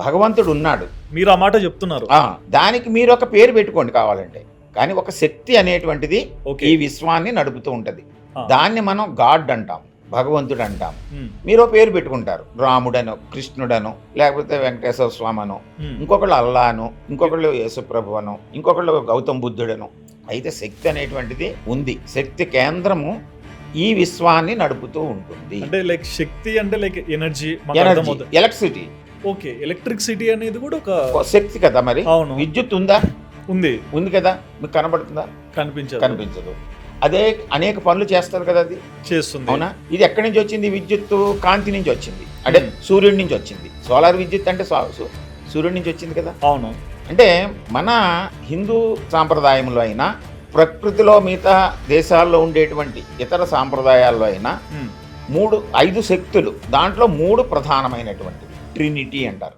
భగవంతుడు ఉన్నాడు. మీరు ఆ మాట చెప్తున్నారు. దానికి మీరు ఒక పేరు పెట్టుకోండి కావాలంటే. కానీ ఒక శక్తి అనేటువంటిది ఓకే. ఈ విశ్వాన్ని నడుపుతూ ఉంటది. ఆ. దాన్ని మనం గాడ్ అంటాం, భగవంతుడు అంటాం. ఉమ్, మీరు ఓ పేరు పెట్టుకుంటారు, రాముడనో కృష్ణుడనో లేకపోతే వెంకటేశ్వర స్వామనో, ఉమ్. ఇంకొకళ్ళు అల్లాను, ఇంకొకళ్ళు యేసుప్రభు అనో, ఇంకొకళ్ళు గౌతమ్ బుద్ధుడనో. అయితే శక్తి అనేటువంటిది ఉంది. శక్తి కేంద్రము ఈ విశ్వాన్ని నడుపుతూ ఉంటుంది. అంటే లైక్ శక్తి అంటే like energy, energy, electricity okay. Electricity అనేది కూడా ఒక శక్తి కదా. మరి అవును విద్యుత్ ఉందా? ఉంది, ఉంది కదా. మీకు కనబడుతుందా? కనిపించదు. కనిపించదు. అదే అనేక పనులు చేస్తారు కదా అది. చేస్తుంది. అవునా? ఇది ఎక్కడి నుంచి వచ్చింది? విద్యుత్తు కాంతి నుంచి వచ్చింది, అంటే సూర్యుడి నుంచి వచ్చింది. సోలార్ విద్యుత్ అంటే సూర్యుడి నుంచి వచ్చింది కదా. అవును. అంటే మన హిందూ సాంప్రదాయంలో అయినా, ప్రకృతిలో మిగతా దేశాల్లో ఉండేటువంటి ఇతర సాంప్రదాయాల్లో అయినా ఉమ్, 5 శక్తులు, దాంట్లో 3 ప్రధానమైనటువంటివి ట్రినిటీ అంటారు.